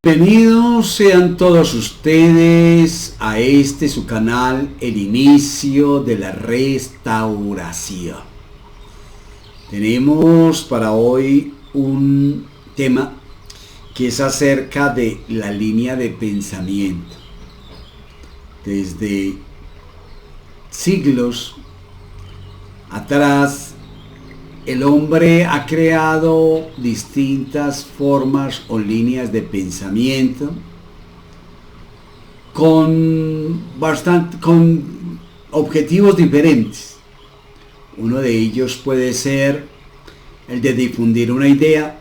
Bienvenidos sean todos ustedes a este su canal, El Inicio de la Restauración. Tenemos para hoy un tema que es acerca de la línea de pensamiento. Desde siglos atrás, el hombre ha creado distintas formas o líneas de pensamiento con objetivos diferentes. Uno de ellos puede ser el de difundir una idea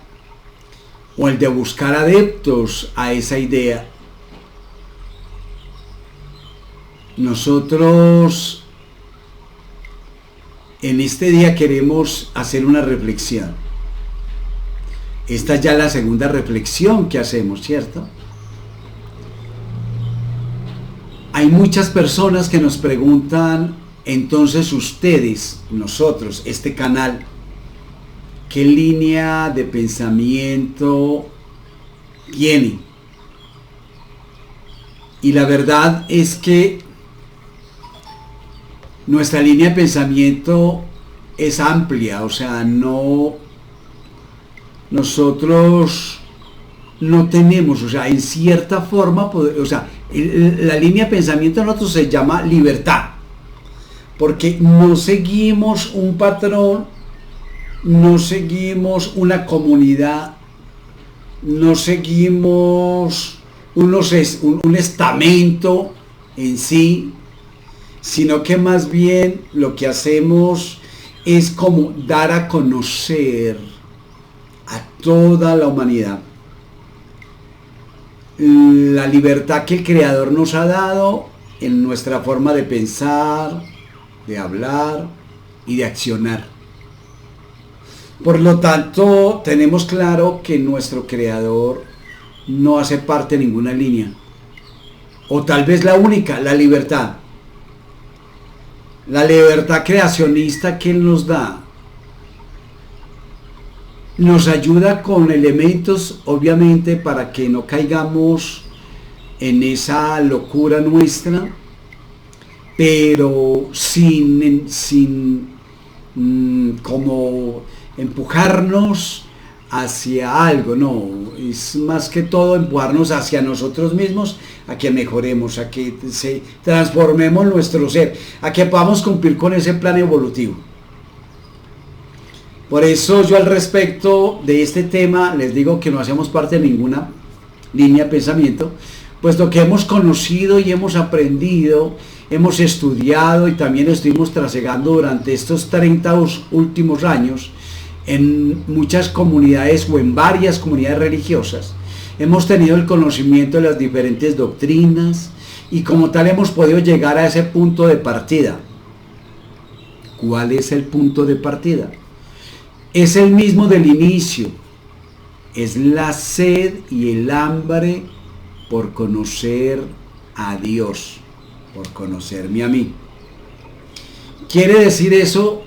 o el de buscar adeptos a esa idea. Nosotros en este día queremos hacer una reflexión. Esta es ya la segunda reflexión que hacemos, ¿cierto? Hay muchas personas que nos preguntan, entonces ustedes, nosotros, este canal, ¿qué línea de pensamiento tiene? Y la verdad es que nuestra línea de pensamiento es amplia, o sea, nosotros no tenemos, o sea, en cierta forma, la línea de pensamiento de nosotros se llama libertad, porque no seguimos un patrón, no seguimos una comunidad, no seguimos un estamento en sí, sino que más bien lo que hacemos es como dar a conocer a toda la humanidad la libertad que el Creador nos ha dado en nuestra forma de pensar, de hablar y de accionar. Por lo tanto, tenemos claro que nuestro Creador no hace parte de ninguna línea, o tal vez la única, la libertad. La libertad creacionista que Él nos da nos ayuda con elementos, obviamente, para que no caigamos en esa locura nuestra, pero sin como empujarnos hacia algo, no, es más que todo empujarnos hacia nosotros mismos, a que mejoremos, a que transformemos nuestro ser, a que podamos cumplir con ese plan evolutivo. Por eso yo al respecto de este tema les digo que no hacemos parte de ninguna línea de pensamiento, puesto que hemos conocido y hemos aprendido, hemos estudiado y también estuvimos trasegando durante estos 30 últimos años en muchas comunidades o en varias comunidades religiosas. Hemos tenido el conocimiento de las diferentes doctrinas y como tal hemos podido llegar a ese punto de partida. ¿Cuál es el punto de partida? Es el mismo del inicio. Es la sed y el hambre por conocer a Dios, por conocerme a mí. Quiere decir eso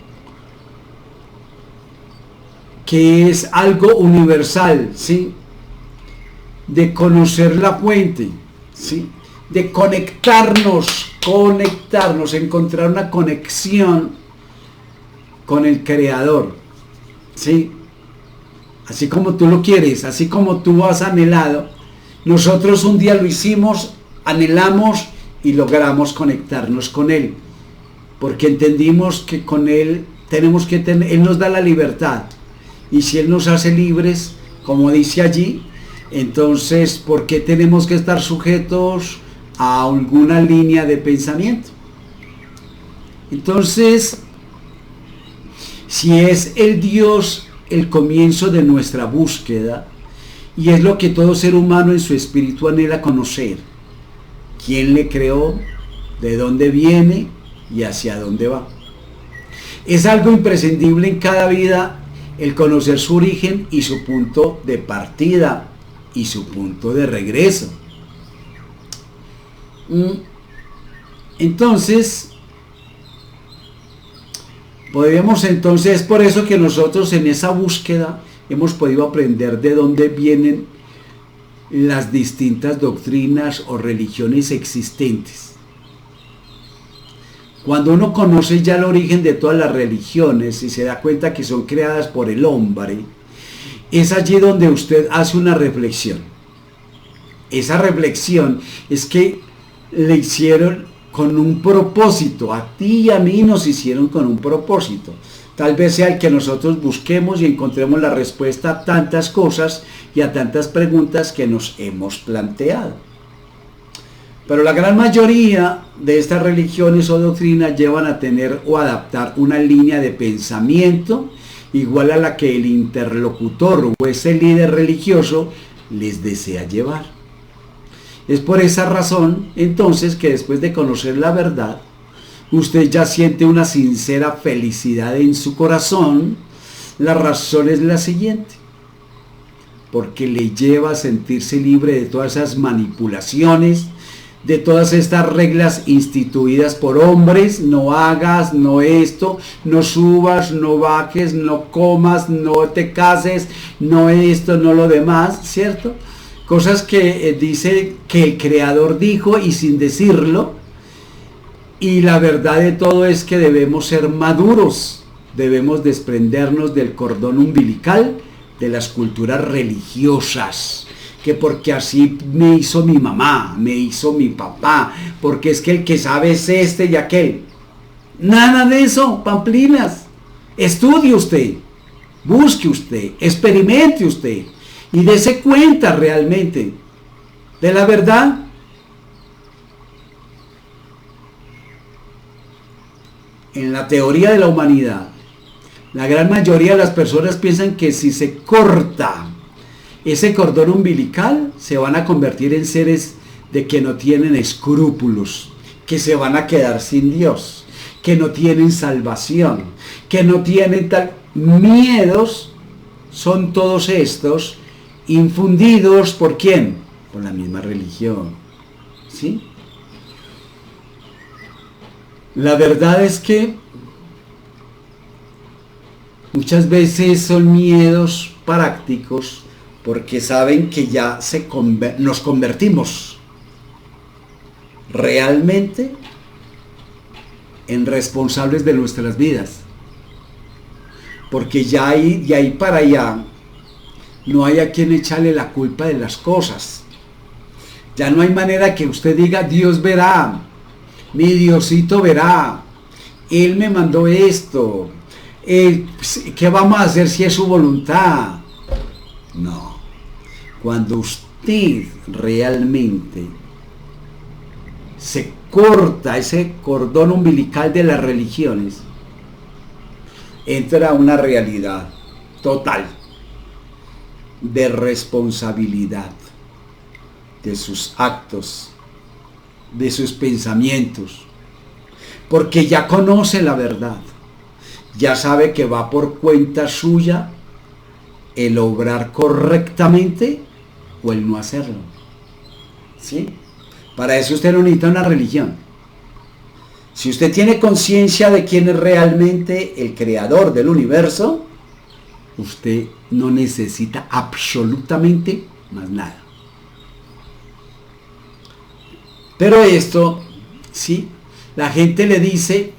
que es algo universal, ¿sí? De conocer la fuente, ¿sí? De conectarnos, encontrar una conexión con el Creador, ¿sí? Así como tú lo quieres, así como tú has anhelado, nosotros un día lo hicimos, anhelamos y logramos conectarnos con Él, porque entendimos que con Él tenemos que tener, Él nos da la libertad, y si Él nos hace libres, como dice allí, entonces, ¿por qué tenemos que estar sujetos a alguna línea de pensamiento? Entonces, si es el Dios el comienzo de nuestra búsqueda, y es lo que todo ser humano en su espíritu anhela conocer, ¿quién le creó? ¿De dónde viene? ¿Y hacia dónde va? Es algo imprescindible en cada vida el conocer su origen y su punto de partida y su punto de regreso. Entonces, podríamos entonces, por eso que nosotros en esa búsqueda hemos podido aprender de dónde vienen las distintas doctrinas o religiones existentes. Cuando uno conoce ya el origen de todas las religiones y se da cuenta que son creadas por el hombre, es allí donde usted hace una reflexión. Esa reflexión es que le hicieron con un propósito, a ti y a mí nos hicieron con un propósito. Tal vez sea el que nosotros busquemos y encontremos la respuesta a tantas cosas y a tantas preguntas que nos hemos planteado. Pero la gran mayoría de estas religiones o doctrinas llevan a tener o adaptar una línea de pensamiento igual a la que el interlocutor o ese líder religioso les desea llevar. Es por esa razón, entonces, que después de conocer la verdad, usted ya siente una sincera felicidad en su corazón. La razón es la siguiente: porque le lleva a sentirse libre de todas esas manipulaciones, de todas estas reglas instituidas por hombres. No hagas, no esto, no subas, no bajes, no comas, no te cases, no esto, no lo demás, ¿cierto? Cosas que dice que el Creador dijo y sin decirlo. Y la verdad de todo es que debemos ser maduros, debemos desprendernos del cordón umbilical de las culturas religiosas, que porque así me hizo mi mamá, me hizo mi papá, porque es que el que sabe es este y aquel. Nada de eso, pamplinas. Estudie usted, busque usted, experimente usted y dése cuenta realmente de la verdad. En la teoría de la humanidad, la gran mayoría de las personas piensan que si se corta ese cordón umbilical, se van a convertir en seres de que no tienen escrúpulos, que se van a quedar sin Dios, que no tienen salvación, que no tienen tal. Miedos son todos estos infundidos ¿por quién? Por la misma religión, ¿sí? La verdad es que muchas veces son miedos prácticos porque saben que ya nos convertimos realmente en responsables de nuestras vidas. Porque ya de ahí para allá no hay a quien echarle la culpa de las cosas. Ya no hay manera que usted diga Dios verá. Mi Diosito verá, Él me mandó esto, ¿qué vamos a hacer si es su voluntad? No, cuando usted realmente se corta ese cordón umbilical de las religiones, entra una realidad total de responsabilidad de sus actos, de sus pensamientos, porque ya conoce la verdad, ya sabe que va por cuenta suya el obrar correctamente o el no hacerlo, ¿sí? Para eso usted no necesita una religión. Si usted tiene conciencia de quién es realmente el creador del universo, usted no necesita absolutamente más nada. Pero esto, ¿sí? La gente le dice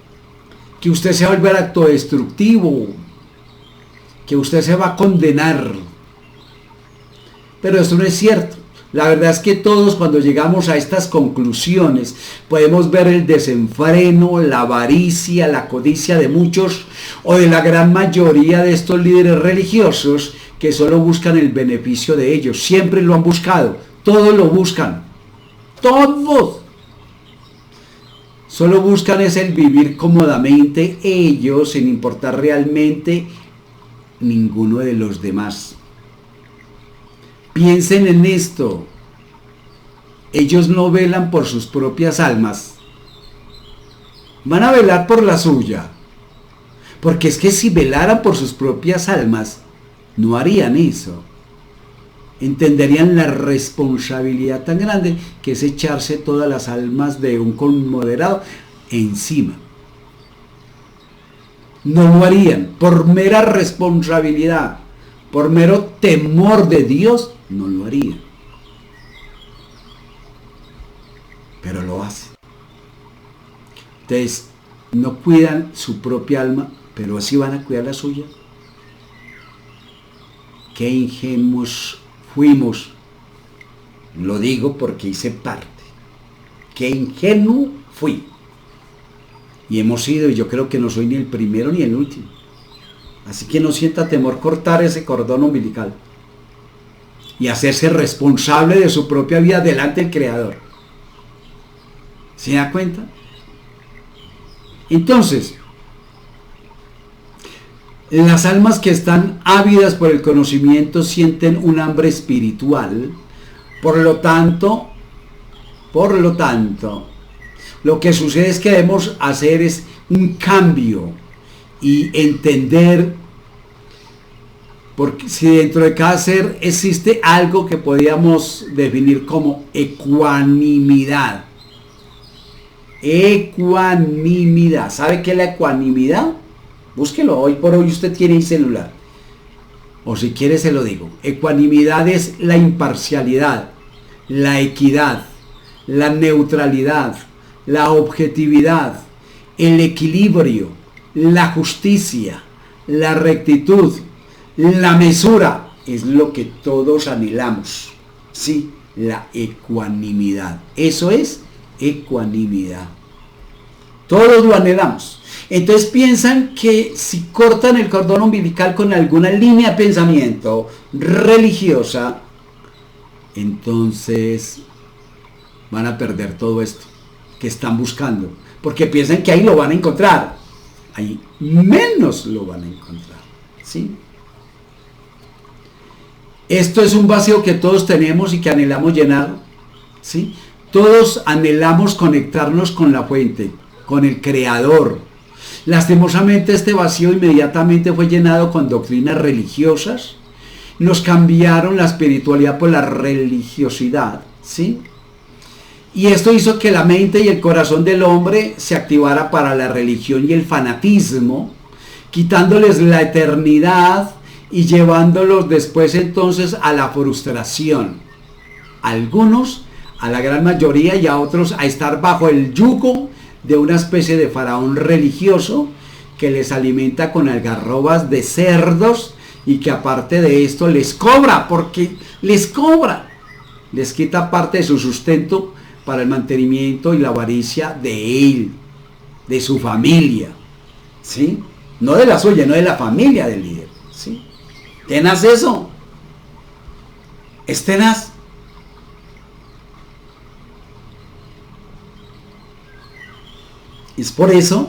que usted se va a volver autodestructivo, que usted se va a condenar. Pero esto no es cierto. La verdad es que todos cuando llegamos a estas conclusiones podemos ver el desenfreno, la avaricia, la codicia de muchos o de la gran mayoría de estos líderes religiosos que solo buscan el beneficio de ellos. Siempre lo han buscado, todos lo buscan. Todos solo buscan es el vivir cómodamente ellos sin importar realmente ninguno de los demás. Piensen en esto, ellos no velan por sus propias almas, van a velar por la suya, porque es que si velaran por sus propias almas no harían eso. Entenderían la responsabilidad tan grande que es echarse todas las almas de un conmoderado encima. No lo harían por mera responsabilidad, por mero temor de Dios, no lo harían. pero lo hacen. Entonces, no cuidan su propia alma, pero así van a cuidar la suya. Qué ingenuos fuimos. Lo digo porque hice parte. Qué ingenuo fui. Y hemos sido, y yo creo que no soy ni el primero ni el último. Así que no sienta temor cortar ese cordón umbilical y hacerse responsable de su propia vida delante del Creador. ¿Se da cuenta? Entonces, las almas que están ávidas por el conocimiento sienten un hambre espiritual. Por lo tanto, lo que sucede es que debemos hacer es un cambio y entender, porque si dentro de cada ser existe algo que podríamos definir como ecuanimidad. Ecuanimidad. ¿Sabe qué es la ecuanimidad? Búsquelo, hoy por hoy usted tiene el celular. O si quiere se lo digo. Ecuanimidad es la imparcialidad, la equidad, la neutralidad, la objetividad, el equilibrio, la justicia, la rectitud, la mesura. Es lo que todos anhelamos. Sí, la ecuanimidad. Eso es ecuanimidad. Todos lo anhelamos. Entonces piensan que si cortan el cordón umbilical con alguna línea de pensamiento religiosa, entonces van a perder todo esto que están buscando, porque piensan que ahí lo van a encontrar. Ahí menos lo van a encontrar. ¿Sí? Esto es un vacío que todos tenemos y que anhelamos llenar. ¿Sí? Todos anhelamos conectarnos con la fuente, con el Creador. Lastimosamente este vacío inmediatamente fue llenado con doctrinas religiosas. Nos cambiaron la espiritualidad por la religiosidad, ¿sí? Y esto hizo que la mente y el corazón del hombre se activara para la religión y el fanatismo, quitándoles la eternidad y llevándolos después entonces a la frustración. Algunos, a la gran mayoría, y a otros a estar bajo el yugo de una especie de faraón religioso que les alimenta con algarrobas de cerdos y que aparte de esto les cobra, porque les cobra, les quita parte de su sustento para el mantenimiento y la avaricia de él, de su familia, ¿sí? No de la suya, no de la familia del líder, ¿sí? Tenaz eso, es tenaz. Es por eso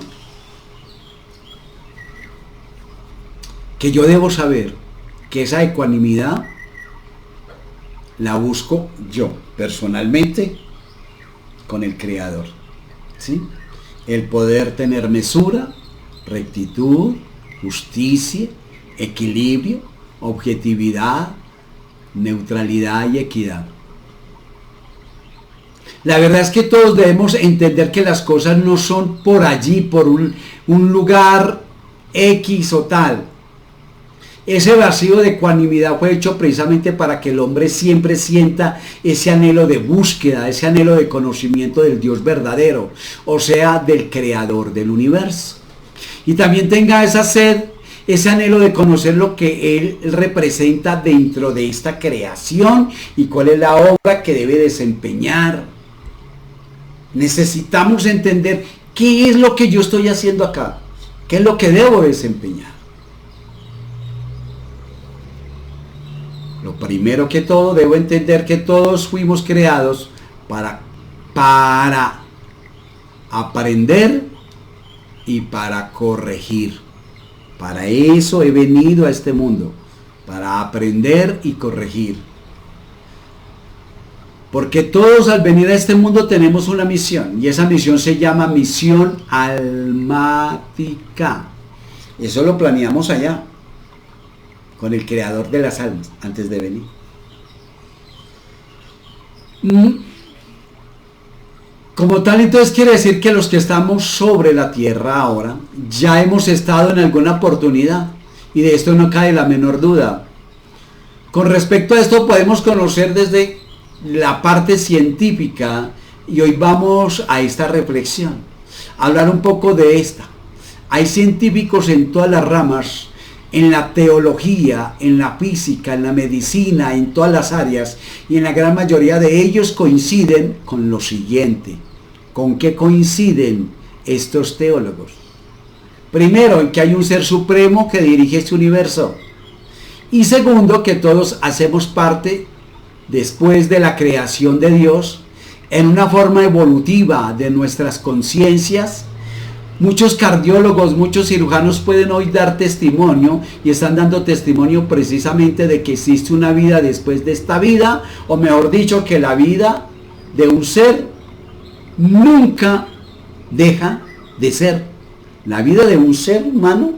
que yo debo saber que esa ecuanimidad la busco yo, personalmente, con el Creador, ¿sí? El poder tener mesura, rectitud, justicia, equilibrio, objetividad, neutralidad y equidad. La verdad es que todos debemos entender que las cosas no son por allí, por un lugar X o tal. Ese vacío de ecuanimidad fue hecho precisamente para que el hombre siempre sienta ese anhelo de búsqueda, ese anhelo de conocimiento del Dios verdadero, o sea, del Creador del universo. Y también tenga esa sed, ese anhelo de conocer lo que Él representa dentro de esta creación y cuál es la obra que debe desempeñar. Necesitamos entender qué es lo que yo estoy haciendo acá, qué es lo que debo desempeñar. Lo primero que todo, debo entender que todos fuimos creados para aprender y para corregir. Para eso he venido a este mundo, para aprender y corregir. Porque todos al venir a este mundo tenemos una misión, y esa misión se llama misión almática. Eso lo planeamos allá, con el Creador de las almas, antes de venir. Como tal, entonces quiere decir que los que estamos sobre la tierra ahora, ya hemos estado en alguna oportunidad, y de esto no cabe la menor duda. Con respecto a esto podemos conocer desde la parte científica Y hoy vamos a esta reflexión, a hablar un poco de esta. Hay científicos en todas las ramas, en la teología, en la física, en la medicina, en todas las áreas, y en la gran mayoría de ellos coinciden con lo siguiente. ¿Con qué coinciden estos teólogos? Primero, en que hay un ser supremo que dirige este universo. Y segundo, que todos hacemos parte, después de la creación de Dios, en una forma evolutiva de nuestras conciencias. Muchos cardiólogos, muchos cirujanos pueden hoy dar testimonio y están dando testimonio precisamente de que existe una vida después de esta vida, o mejor dicho, que la vida de un ser nunca deja de ser. La vida de un ser humano,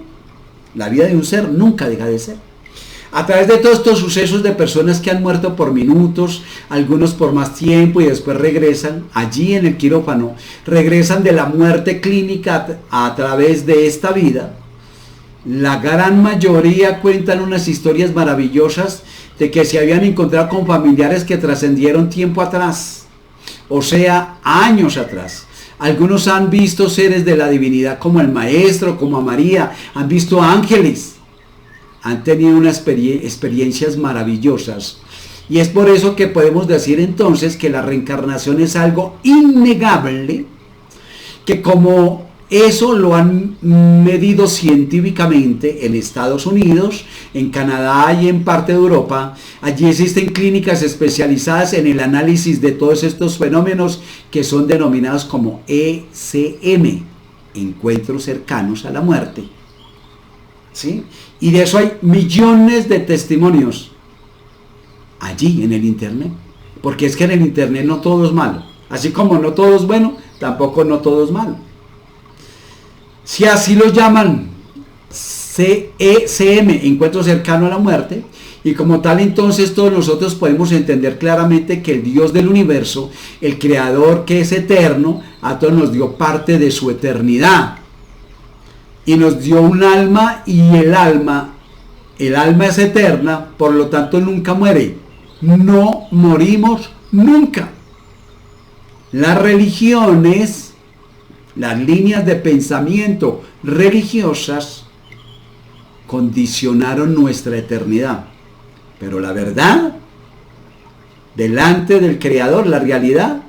la vida de un ser nunca deja de ser. A través de todos estos sucesos de personas que han muerto por minutos, algunos por más tiempo y después regresan, allí en el quirófano, regresan de la muerte clínica a través de esta vida, la gran mayoría cuentan unas historias maravillosas de que se habían encontrado con familiares que trascendieron tiempo atrás, o sea, años atrás. Algunos han visto seres de la divinidad como el Maestro, como a María, han visto ángeles. Han tenido unas experiencias maravillosas. Y es por eso que podemos decir entonces que la reencarnación es algo innegable, que como eso lo han medido científicamente en Estados Unidos, en Canadá y en parte de Europa, allí existen clínicas especializadas en el análisis de todos estos fenómenos que son denominados como ECM, encuentros cercanos a la muerte. ¿Sí? Y de eso hay millones de testimonios allí en el internet, porque es que en el internet no todo es malo, así como no todo es bueno, tampoco no todo es malo. Si así lo llaman ECM, encuentro cercano a la muerte, y como tal entonces todos nosotros podemos entender claramente que el Dios del universo, el creador que es eterno, a todos nos dio parte de su eternidad. Y nos dio un alma, y el alma es eterna, por lo tanto nunca muere. No morimos nunca. Las religiones, las líneas de pensamiento religiosas, condicionaron nuestra eternidad. Pero la verdad, delante del Creador, la realidad,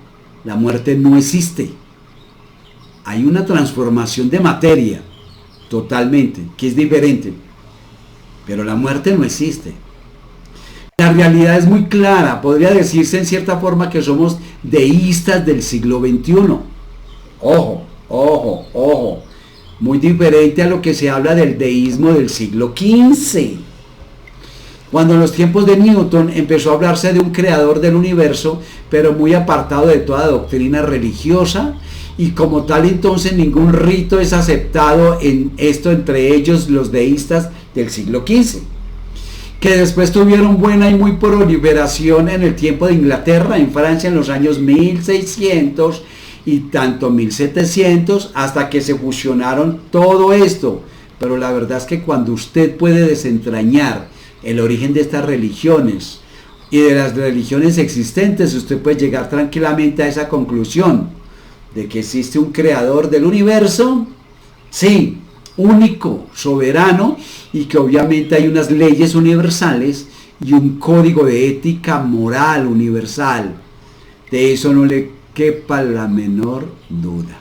la muerte no existe. Hay una transformación de materia. Totalmente, que es diferente, pero la muerte no existe. La realidad es muy clara, podría decirse en cierta forma que somos deístas del siglo XXI. Ojo, muy diferente a lo que se habla del deísmo del siglo XV. Cuando en los tiempos de Newton empezó a hablarse de un creador del universo, pero muy apartado de toda doctrina religiosa, y como tal entonces ningún rito es aceptado en esto, entre ellos los deístas del siglo XV, que después tuvieron buena y muy proliferación en el tiempo de Inglaterra, en Francia en los años 1600 y tanto 1700, hasta que se fusionaron todo esto. Pero la verdad es que cuando usted puede desentrañar el origen de estas religiones y de las religiones existentes, usted puede llegar tranquilamente a esa conclusión de que existe un creador del universo, sí, único, soberano, y que obviamente hay unas leyes universales y un código de ética moral universal. De eso no le quepa la menor duda.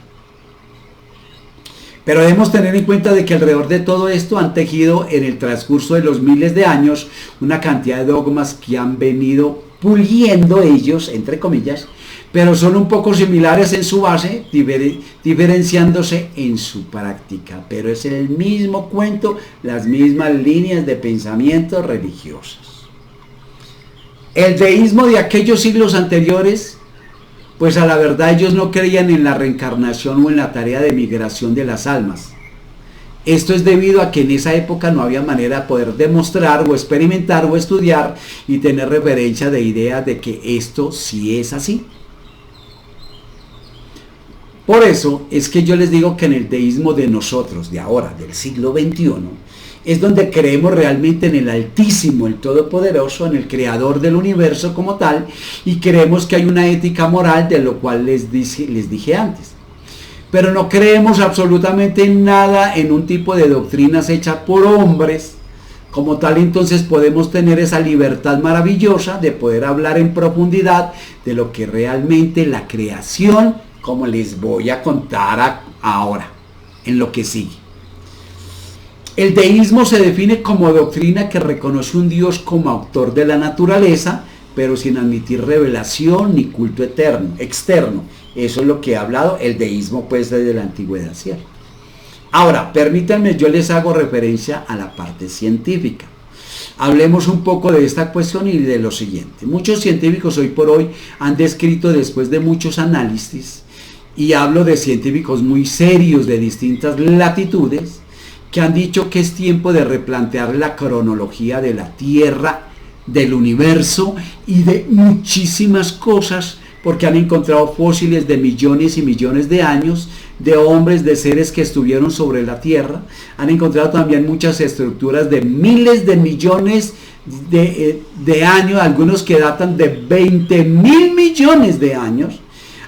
Pero debemos tener en cuenta de que alrededor de todo esto han tejido en el transcurso de los miles de años una cantidad de dogmas que han venido puliendo ellos, entre comillas, pero son un poco similares en su base, diferenciándose en su práctica. Pero es el mismo cuento, las mismas líneas de pensamiento religiosas. El deísmo de aquellos siglos anteriores, pues a la verdad ellos no creían en la reencarnación o en la tarea de migración de las almas. Esto es debido a que en esa época no había manera de poder demostrar o experimentar o estudiar y tener referencia de ideas de que esto sí es así. Por eso es que yo les digo que en el deísmo de nosotros, de ahora, del siglo XXI, es donde creemos realmente en el Altísimo, el Todopoderoso, en el Creador del universo como tal, y creemos que hay una ética moral, de lo cual les dije antes. Pero no creemos absolutamente en nada, en un tipo de doctrinas hechas por hombres. Como tal, entonces podemos tener esa libertad maravillosa de poder hablar en profundidad de lo que realmente la creación, como les voy a contar ahora, en lo que sigue. El deísmo se define como doctrina que reconoce un Dios como autor de la naturaleza, pero sin admitir revelación ni culto externo. Eso es lo que he hablado, el deísmo pues desde la antigüedad, ¿cierto? Ahora, permítanme, yo les hago referencia a la parte científica. Hablemos un poco de esta cuestión y de lo siguiente. Muchos científicos hoy por hoy han descrito, después de muchos análisis, y hablo de científicos muy serios de distintas latitudes, que han dicho que es tiempo de replantear la cronología de la Tierra, del universo y de muchísimas cosas, porque han encontrado fósiles de millones y millones de años, de hombres, de seres que estuvieron sobre la Tierra. Han encontrado también muchas estructuras de miles de millones de años, algunos que datan de 20.000 millones de años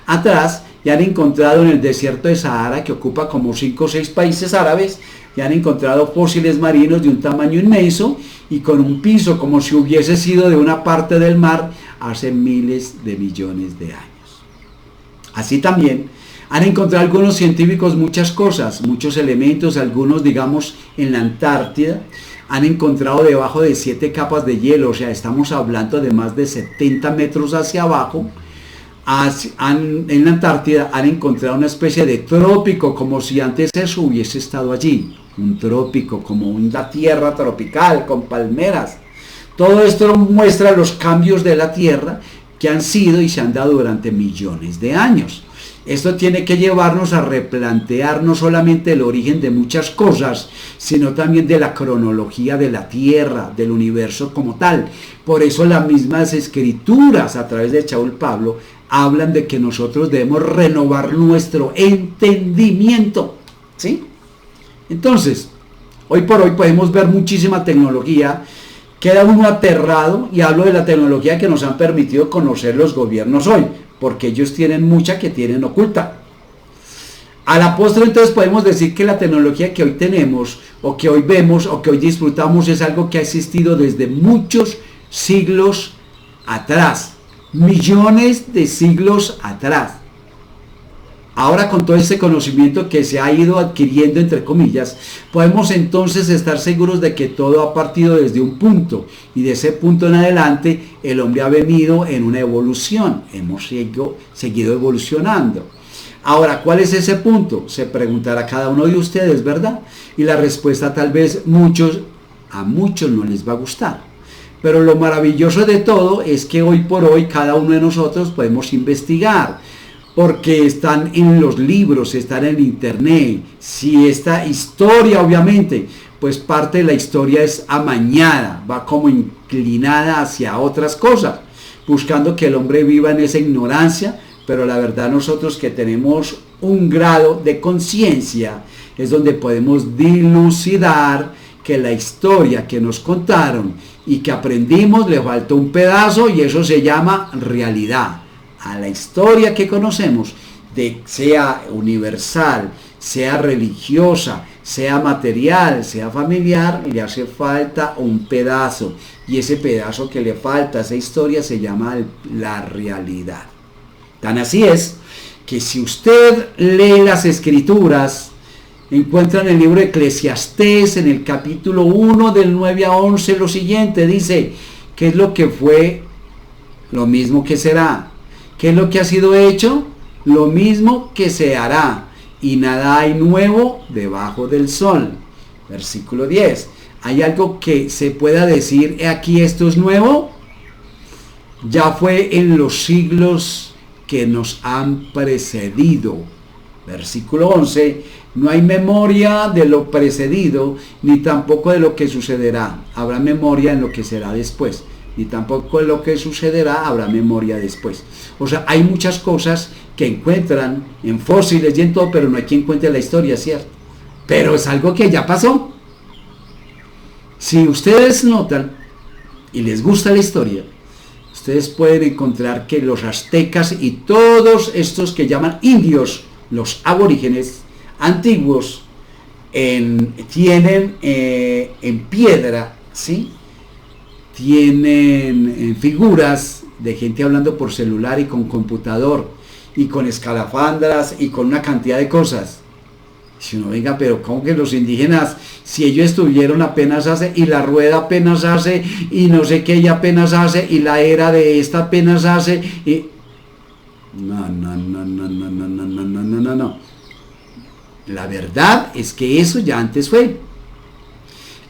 atrás, y han encontrado en el desierto de Sahara, que ocupa como 5 o 6 países árabes, y han encontrado fósiles marinos de un tamaño inmenso y con un piso como si hubiese sido de una parte del mar hace miles de millones de años. Así también han encontrado algunos científicos muchas cosas, muchos elementos, algunos digamos en la Antártida, han encontrado debajo de 7 capas de hielo, o sea, estamos hablando de más de 70 metros hacia abajo. En la Antártida han encontrado una especie de trópico, como si antes eso hubiese estado allí, un trópico, como una tierra tropical con palmeras. Todo esto muestra los cambios de la Tierra que han sido y se han dado durante millones de años. Esto tiene que llevarnos a replantear no solamente el origen de muchas cosas, sino también de la cronología de la Tierra, del universo como tal. Por eso las mismas escrituras a través de Shaul Pablo hablan de que nosotros debemos renovar nuestro entendimiento, ¿sí? Entonces, hoy por hoy podemos ver muchísima tecnología, queda uno aterrado, y hablo de la tecnología que nos han permitido conocer los gobiernos hoy, porque ellos tienen mucha que tienen oculta. A la postre entonces podemos decir que la tecnología que hoy tenemos, o que hoy vemos, o que hoy disfrutamos, es algo que ha existido desde muchos siglos atrás, millones de siglos atrás. Ahora, con todo ese conocimiento que se ha ido adquiriendo, entre comillas, podemos entonces estar seguros de que todo ha partido desde un punto, y de ese punto en adelante el hombre ha venido en una evolución, hemos seguido evolucionando. Ahora, ¿cuál es ese punto? Se preguntará cada uno de ustedes, ¿verdad? Y la respuesta tal vez a muchos no les va a gustar. Pero lo maravilloso de todo es que hoy por hoy cada uno de nosotros podemos investigar, porque están en los libros, están en internet. Si esta historia, obviamente, pues parte de la historia es amañada, va como inclinada hacia otras cosas, buscando que el hombre viva en esa ignorancia, pero la verdad nosotros que tenemos un grado de conciencia es donde podemos dilucidar que la historia que nos contaron y que aprendimos le faltó un pedazo, y eso se llama realidad. A la historia que conocemos, sea universal, sea religiosa, sea material, sea familiar, le hace falta un pedazo, y ese pedazo que le falta a esa historia se llama la realidad. Tan así es que si usted lee las escrituras, encuentra en el libro de Eclesiastés, en el capítulo 1 del 9 a 11, lo siguiente, dice: ¿qué es lo que fue? Lo mismo que será. ¿Qué es lo que ha sido hecho? Lo mismo que se hará, y nada hay nuevo debajo del sol. Versículo 10. ¿Hay algo que se pueda decir, aquí esto es nuevo? Ya fue en los siglos que nos han precedido. Versículo 11. No hay memoria de lo precedido, ni tampoco de lo que sucederá. Habrá memoria en lo que será después, ni tampoco en lo que sucederá habrá memoria después. O sea, hay muchas cosas que encuentran en fósiles y en todo, pero no hay quien cuente la historia, ¿cierto? Pero es algo que ya pasó. Si ustedes notan y les gusta la historia, ustedes pueden encontrar que los aztecas y todos estos que llaman indios, los aborígenes antiguos, tienen en piedra, ¿sí? Tienen figuras de gente hablando por celular y con computador y con escalafandras y con una cantidad de cosas. Si uno, venga, pero ¿cómo que los indígenas, si ellos estuvieron apenas hace, y la rueda apenas hace, y no sé qué ella apenas hace, y la era de esta apenas hace, y... No. La verdad es que eso ya antes fue.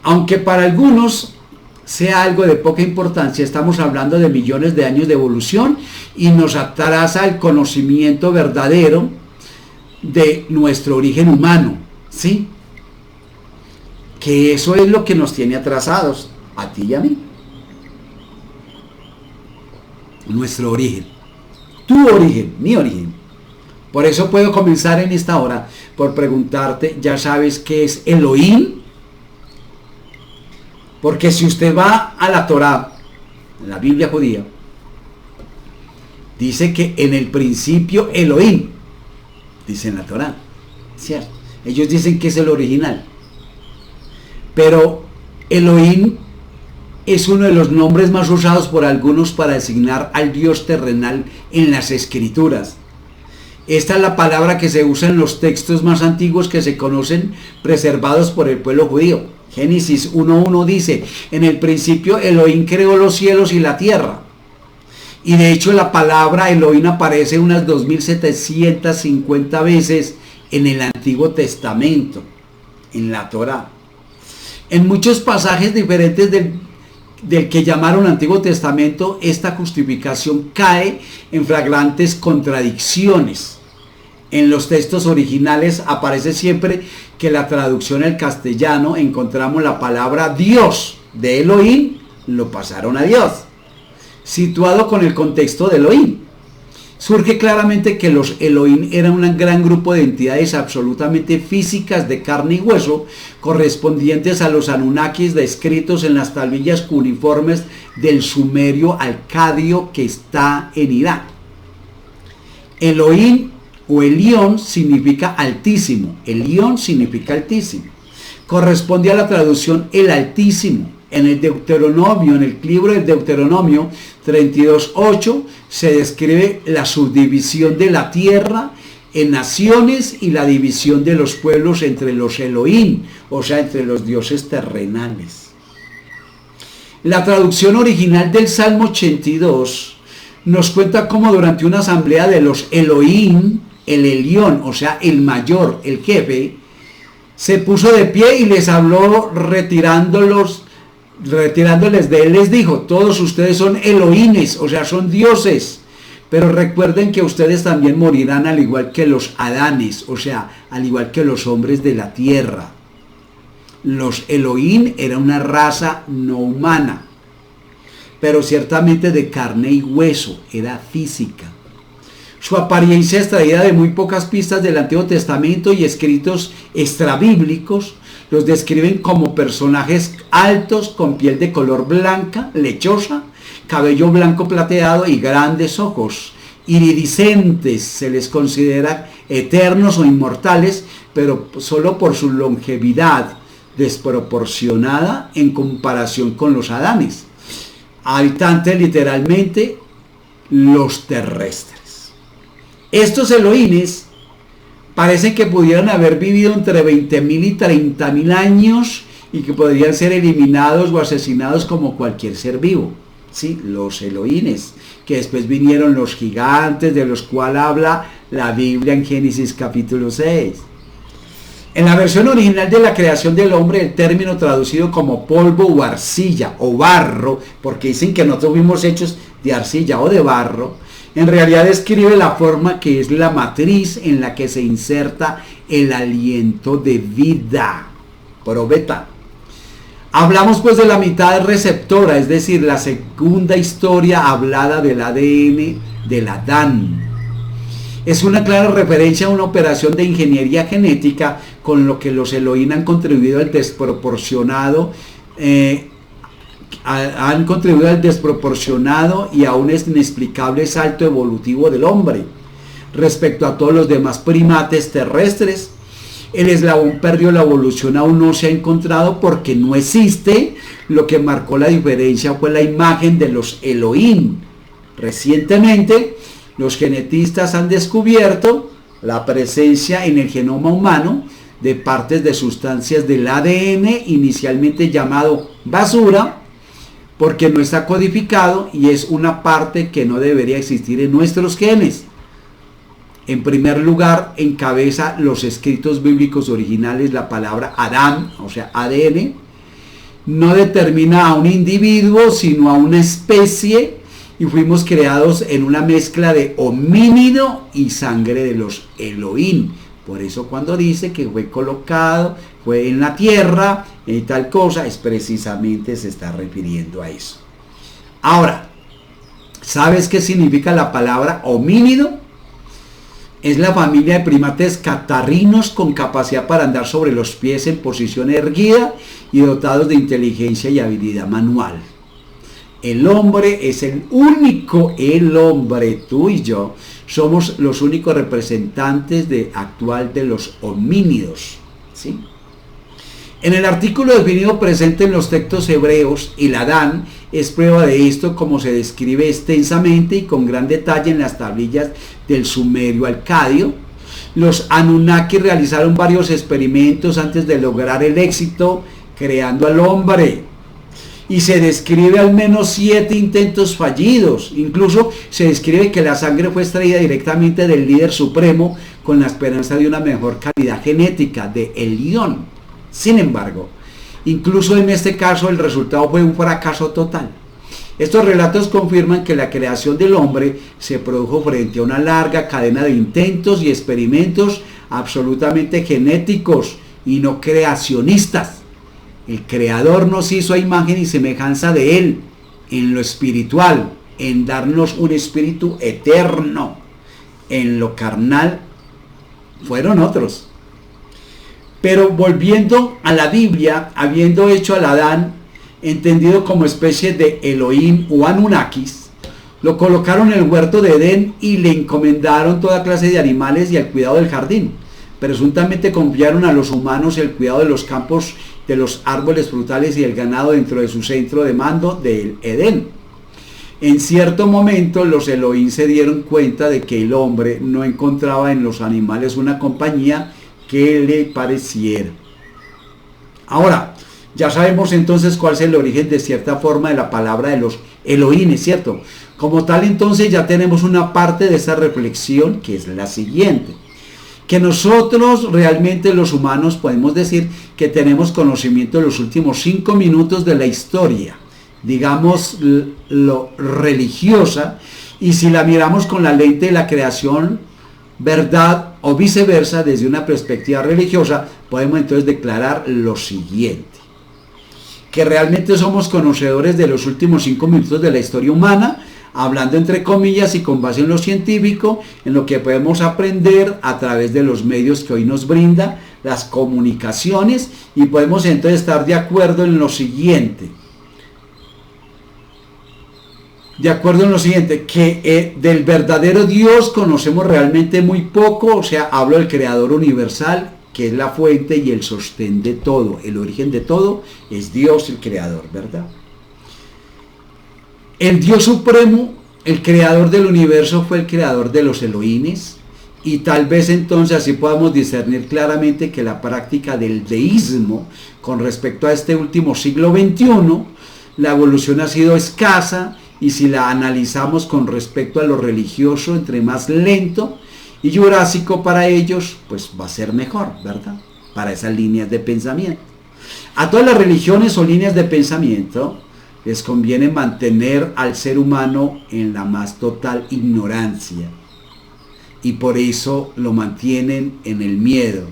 Aunque para algunos sea algo de poca importancia, estamos hablando de millones de años de evolución y nos atrasa el conocimiento verdadero de nuestro origen humano, ¿sí? Que eso es lo que nos tiene atrasados, a ti y a mí. Nuestro origen, tu origen, mi origen. Por eso puedo comenzar en esta hora por preguntarte, ¿ya sabes qué es Elohim? Porque si usted va a la Torá, en la Biblia judía, dice que en el principio Elohim, dice en la Torá, ¿cierto? Ellos dicen que es el original. Pero Elohim es uno de los nombres más usados por algunos para designar al Dios terrenal en las Escrituras. Esta es la palabra que se usa en los textos más antiguos que se conocen, preservados por el pueblo judío. Génesis 1.1 dice, en el principio Elohim creó los cielos y la tierra. Y de hecho la palabra Elohim aparece unas 2750 veces en el Antiguo Testamento, en la Torá. En muchos pasajes diferentes del que llamaron Antiguo Testamento, esta justificación cae en flagrantes contradicciones. En los textos originales aparece siempre que la traducción al castellano encontramos la palabra Dios, de Elohim lo pasaron a Dios, situado con el contexto de Elohim. Surge claramente que los Elohim eran un gran grupo de entidades absolutamente físicas de carne y hueso, correspondientes a los Anunnakis descritos en las tablillas cuneiformes del sumerio Alcadio que está en Irak. Elohim o Elión significa altísimo. Elión significa altísimo. Corresponde a la traducción el Altísimo. En el Deuteronomio, en el libro del Deuteronomio 32.8, se describe la subdivisión de la tierra en naciones y la división de los pueblos entre los Elohim, o sea, entre los dioses terrenales. La traducción original del Salmo 82 nos cuenta cómo durante una asamblea de los Elohim, el Elión, o sea, el mayor, el jefe, se puso de pie y les habló retirándoles de él, les dijo, todos ustedes son Elohines, o sea, son dioses, pero recuerden que ustedes también morirán al igual que los Adanes, o sea, al igual que los hombres de la tierra. Los Elohim era una raza no humana, pero ciertamente de carne y hueso, era física. Su apariencia extraída de muy pocas pistas del Antiguo Testamento y escritos extrabíblicos los describen como personajes altos con piel de color blanca, lechosa, cabello blanco plateado y grandes ojos iridiscentes. Se les considera eternos o inmortales, pero solo por su longevidad desproporcionada en comparación con los Adanes, habitantes literalmente los terrestres. Estos Elohines parecen que pudieran haber vivido entre 20.000 y 30.000 años y que podrían ser eliminados o asesinados como cualquier ser vivo. Sí, los Elohines, que después vinieron los gigantes, de los cuales habla la Biblia en Génesis capítulo 6. En la versión original de la creación del hombre, el término traducido como polvo o arcilla o barro, porque dicen que nosotros fuimos hechos de arcilla o de barro, en realidad describe la forma que es la matriz en la que se inserta el aliento de vida. Probeta. Hablamos pues de la mitad receptora, es decir, la segunda historia hablada del ADN del Adán. Es una clara referencia a una operación de ingeniería genética con lo que los Elohim han contribuido al desproporcionado han contribuido al desproporcionado y aún inexplicable salto evolutivo del hombre respecto a todos los demás primates terrestres. El eslabón perdido de la evolución aún no se ha encontrado porque no existe. Lo que marcó la diferencia fue la imagen de los Elohim. Recientemente, los genetistas han descubierto la presencia en el genoma humano de partes de sustancias del ADN inicialmente llamado basura, porque no está codificado y es una parte que no debería existir en nuestros genes. En primer lugar, encabeza los escritos bíblicos originales la palabra Adán, o sea, ADN. No determina a un individuo, sino a una especie, y fuimos creados en una mezcla de homínido y sangre de los Elohim. Por eso cuando dice que fue colocado, fue en la tierra, y tal cosa, es precisamente se está refiriendo a eso. Ahora, ¿sabes qué significa la palabra homínido? Es la familia de primates catarrinos con capacidad para andar sobre los pies en posición erguida y dotados de inteligencia y habilidad manual. El hombre es el hombre, tú y yo, somos los únicos representantes actual de los homínidos, ¿sí? En el artículo definido presente en los textos hebreos, el Adán es prueba de esto, como se describe extensamente y con gran detalle en las tablillas del Sumerio Alcadio. Los Anunnaki realizaron varios experimentos antes de lograr el éxito creando al hombre. Y se describe al menos 7 intentos fallidos. Incluso se describe que la sangre fue extraída directamente del líder supremo con la esperanza de una mejor calidad genética, de Elión. Sin embargo, incluso en este caso el resultado fue un fracaso total. Estos relatos confirman que la creación del hombre se produjo frente a una larga cadena de intentos y experimentos absolutamente genéticos y no creacionistas. El Creador nos hizo a imagen y semejanza de Él, en lo espiritual, en darnos un espíritu eterno. En lo carnal fueron otros. Pero volviendo a la Biblia, habiendo hecho al Adán, entendido como especie de Elohim o Anunnakis, lo colocaron en el huerto de Edén y le encomendaron toda clase de animales y el cuidado del jardín. Presuntamente confiaron a los humanos el cuidado de los campos, de los árboles frutales y el ganado dentro de su centro de mando del Edén. En cierto momento los Elohim se dieron cuenta de que el hombre no encontraba en los animales una compañía que le pareciera. Ahora, ya sabemos entonces cuál es el origen de cierta forma de la palabra de los Elohim, ¿cierto? Como tal, entonces ya tenemos una parte de esta reflexión que es la siguiente: que nosotros realmente los humanos podemos decir que tenemos conocimiento de los últimos 5 minutos de la historia, digamos lo religiosa, y si la miramos con la lente de la creación, verdad o viceversa, desde una perspectiva religiosa, podemos entonces declarar lo siguiente: que realmente somos conocedores de los últimos 5 minutos de la historia humana, hablando entre comillas y con base en lo científico, en lo que podemos aprender a través de los medios que hoy nos brinda las comunicaciones, y podemos entonces estar de acuerdo en lo siguiente. Que del verdadero Dios conocemos realmente muy poco, o sea, hablo del Creador universal, que es la fuente y el sostén de todo, el origen de todo es Dios el Creador, ¿verdad? El Dios Supremo, el Creador del universo, fue el Creador de los Elohines, y tal vez entonces así podamos discernir claramente que la práctica del deísmo con respecto a este último siglo XXI, la evolución ha sido escasa, y si la analizamos con respecto a lo religioso, entre más lento y jurásico para ellos, pues va a ser mejor, ¿verdad? Para esas líneas de pensamiento. A todas las religiones o líneas de pensamiento les conviene mantener al ser humano en la más total ignorancia, y por eso lo mantienen en el miedo,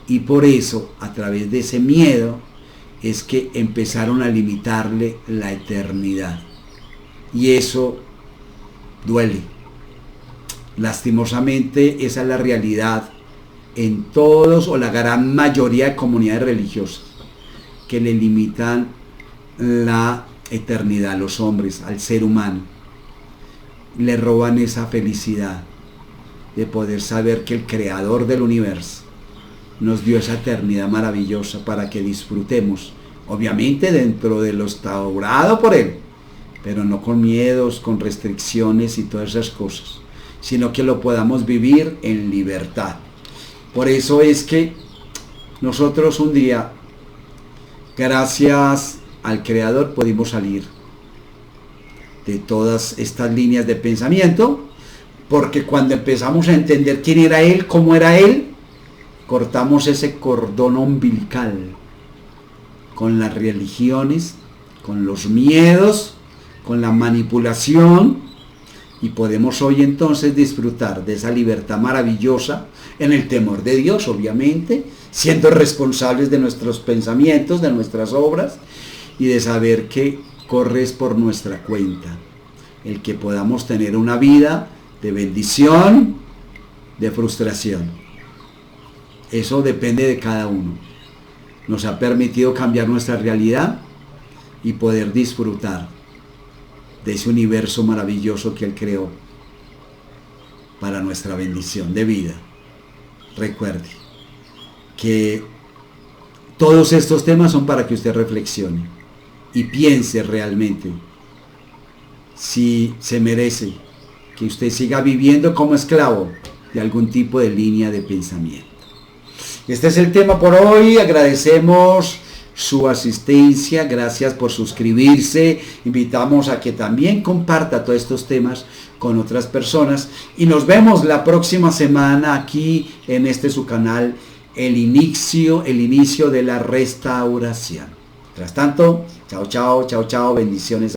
y por eso a través de ese miedo es que empezaron a limitarle la eternidad. Y eso duele. Lastimosamente, esa es la realidad en todos o la gran mayoría de comunidades religiosas. que le limitan la eternidad a los hombres, al ser humano. Le roban esa felicidad de poder saber que el creador del universo nos dio esa eternidad maravillosa para que disfrutemos, obviamente dentro de lo instaurado por él, pero no con miedos, con restricciones y todas esas cosas, sino que lo podamos vivir en libertad. Por eso es que nosotros un día, gracias al Creador, pudimos salir de todas estas líneas de pensamiento, porque cuando empezamos a entender quién era Él, cómo era Él, cortamos ese cordón umbilical con las religiones, con los miedos, con la manipulación, y podemos hoy entonces disfrutar de esa libertad maravillosa en el temor de Dios, obviamente, siendo responsables de nuestros pensamientos, de nuestras obras, y de saber que corres por nuestra cuenta, el que podamos tener una vida de bendición, de frustración. Eso depende de cada uno. Nos ha permitido cambiar nuestra realidad y poder disfrutar de ese universo maravilloso que Él creó para nuestra bendición de vida. Recuerde que todos estos temas son para que usted reflexione y piense realmente si se merece que usted siga viviendo como esclavo de algún tipo de línea de pensamiento. Este es el tema por hoy. Agradecemos su asistencia, gracias por suscribirse. Invitamos a que también comparta todos estos temas con otras personas y nos vemos la próxima semana aquí en este su canal, el inicio de la restauración. Mientras tanto, chao, chao, chao, chao, bendiciones.